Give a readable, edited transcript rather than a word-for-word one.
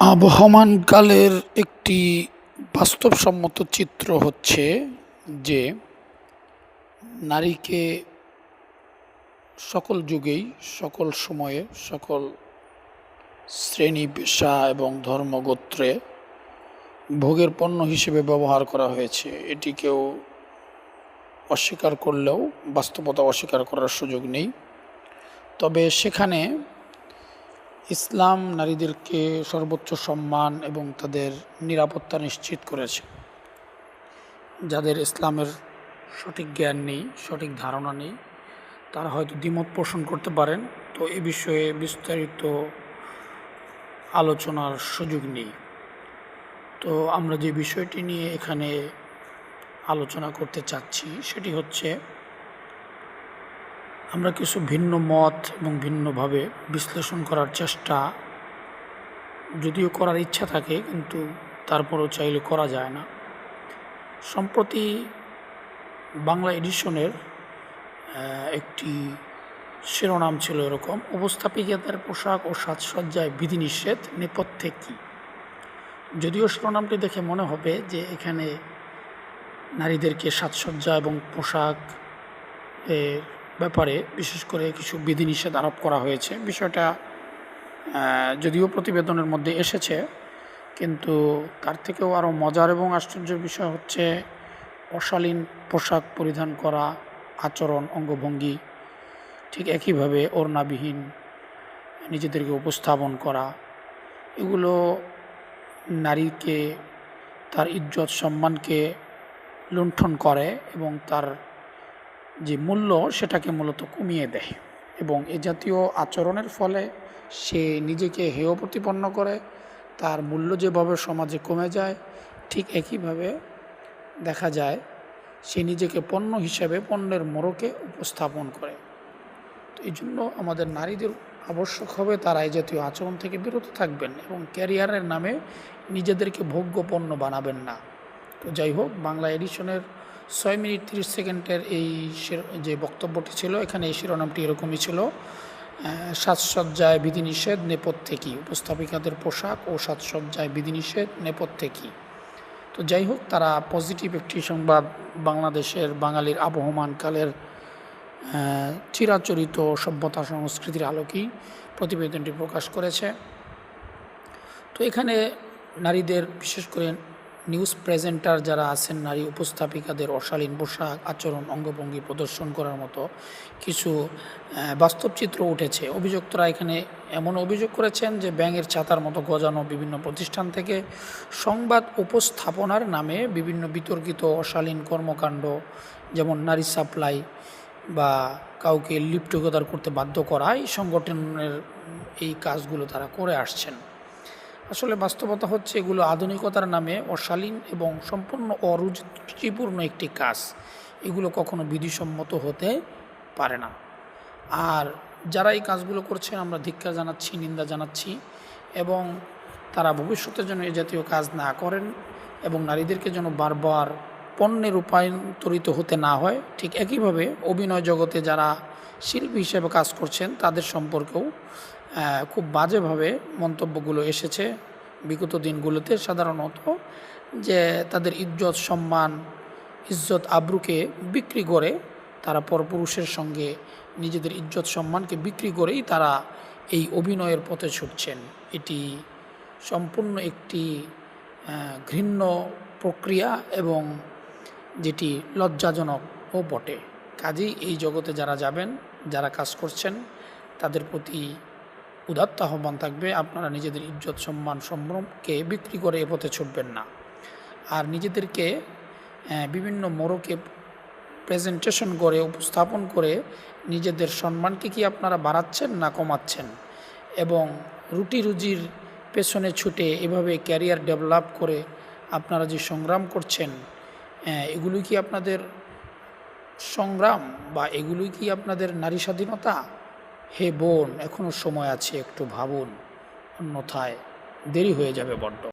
আবহমানকালের একটি বাস্তবসম্মত চিত্র হচ্ছে যে নারীকে সকল যুগেই, সকল সময়ে, সকল শ্রেণী পেশা এবং ধর্মগোত্রে ভোগের পণ্য হিসেবে ব্যবহার করা হয়েছে। এটি কেউ অস্বীকার করলেও বাস্তবতা অস্বীকার করার সুযোগ নেই। তবে সেখানে ইসলাম নারীদেরকে সর্বোচ্চ সম্মান এবং তাদের নিরাপত্তা নিশ্চিত করেছে। যাদের ইসলামের সঠিক জ্ঞান নেই, সঠিক ধারণা নেই, তারা হয়তো দ্বিমত পোষণ করতে পারেন। তো এ বিষয়ে বিস্তারিত আলোচনার সুযোগ নেই। তো আমরা যে বিষয়টি নিয়ে এখানে আলোচনা করতে চাচ্ছি সেটি হচ্ছে, আমরা কিছু ভিন্ন মত এবং ভিন্নভাবে বিশ্লেষণ করার চেষ্টা যদিও করার ইচ্ছা থাকে, কিন্তু তারপরও চাইলে করা যায় না। সম্প্রতি বাংলা এডিশনের একটি শিরোনাম ছিল এরকম: উপস্থাপিকাদের পোশাক ও সাজসজ্জায় বিধিনিষেধ নেপথ্যে কী। যদিও শিরোনামটি দেখে মনে হবে যে এখানে নারীদেরকে সাজসজ্জা এবং পোশাক ব্যাপারে বিশেষ করে কিছু বিধিনিষেধ আরোপ করা হয়েছে। বিষয়টা যদিও প্রতিবেদনের মধ্যে এসেছে, কিন্তু তার থেকেও আরও মজার এবং আশ্চর্যের বিষয় হচ্ছে অশালীন পোশাক পরিধান করা, আচরণ, অঙ্গভঙ্গি, ঠিক একইভাবে ওড়নাবিহীন নিজেদেরকে উপস্থাপন করা, এগুলো নারীকে, তার ইজ্জত সম্মানকে লুণ্ঠন করে এবং তার যে মূল্য সেটাকে মূলত কমিয়ে দেয়। এবং এ জাতীয় আচরণের ফলে সে নিজেকে হেয় প্রতিপন্ন করে, তার মূল্য যেভাবে সমাজে কমে যায়, ঠিক একইভাবে দেখা যায় সে নিজেকে পণ্য হিসেবে পণ্যের মোড়কে উপস্থাপন করে। তো এই জন্য আমাদের নারীদের আবশ্যক হবে তারা এই জাতীয় আচরণ থেকে বিরত থাকবেন এবং ক্যারিয়ারের নামে নিজেদেরকে ভোগ্য পণ্য বানাবেন না। তো যাই হোক, বাংলা এডিশনের 6 মিনিট 30 সেকেন্ডের এই যে বক্তব্যটি ছিল, এখানে এই শিরোনামটি এরকমই ছিল: সাজসজ্জায় বিধিনিষেধ নেপথ্যে কী। উপস্থাপিকাদের পোশাক ও সাজসজ্জায় বিধিনিষেধ নেপথ্যে কী। তো যাই হোক, তারা পজিটিভ একটি সংবাদ, বাংলাদেশের বাঙালির আবহমানকালের চিরাচরিত সভ্যতা সংস্কৃতির আলোকেই প্রতিবেদনটি প্রকাশ করেছে। তো এখানে নারীদের, বিশেষ করে নিউজ প্রেজেন্টার যারা আছেন, নারী উপস্থাপিকাদের অশালীন পোশাক, আচরণ, অঙ্গভঙ্গি প্রদর্শন করার মতো কিছু বাস্তব চিত্র উঠেছে। অভিযুক্তরা এখানে এমন অভিযোগ করেছেন যে ব্যাঙের ছাতার মতো গজানো বিভিন্ন প্রতিষ্ঠান থেকে সংবাদ উপস্থাপনার নামে বিভিন্ন বিতর্কিত অশালীন কর্মকাণ্ড, যেমন নারী সাপ্লাই বা কাউকে লিপ টুগেদার করতে বাধ্য করা, এই সংগঠনের এই কাজগুলো তারা করে আসছেন। আসলে বাস্তবতা হচ্ছে এগুলো আধুনিকতার নামে অশালীন এবং সম্পূর্ণ অরুচিপূর্ণ একটি কাজ। এগুলো কখনো বিধিসম্মত হতে পারে না। আর যারা এই কাজগুলো করছেন, আমরা ধিক্কার জানাচ্ছি, নিন্দা জানাচ্ছি, এবং তারা ভবিষ্যতের জন্য এই জাতীয় কাজ না করেন এবং নারীদেরকে যেন বারবার পণ্যে রূপান্তরিত হতে না হয়। ঠিক একইভাবে অভিনয় জগতে যারা শিল্পী হিসেবে কাজ করছেন তাদের সম্পর্কেও খুব বাজেভাবে মন্তব্যগুলো এসেছে বিগত দিনগুলোতে, সাধারণত যে তাদের ইজ্জত সম্মান, ইজ্জত আবরুকে বিক্রি করে তারা পরপুরুষের সঙ্গে নিজেদের ইজ্জত সম্মানকে বিক্রি করেই তারা এই অভিনয়ের পথে ছুটছেন। এটি সম্পূর্ণ একটি ঘৃণ্য প্রক্রিয়া এবং যেটি লজ্জাজনকও বটে। কাজেই এই জগতে যারা যাবেন, যারা কাজ করছেন, তাদের প্রতি উদাত্ত আহ্বান থাকবে, আপনারা নিজেদের ইজ্জত সম্মান সম্ভ্রমকে বিক্রি করে এ পথে ছুটবেন না। আর নিজেদেরকে বিভিন্ন মোড়কে প্রেজেন্টেশন করে, উপস্থাপন করে নিজেদের সম্মানকে কি আপনারা বাড়াচ্ছেন না কমাচ্ছেন? এবং রুটি রুজির পেছনে ছুটে এভাবে ক্যারিয়ার ডেভেলপ করে আপনারা যে সংগ্রাম করছেন, এগুলোই কি আপনাদের সংগ্রাম বা এগুলোই কি আপনাদের নারী স্বাধীনতা? হে বোন, এখনও সময় আছে, একটু ভাবুন, অন্যথায় দেরি হয়ে যাবে বড্ড।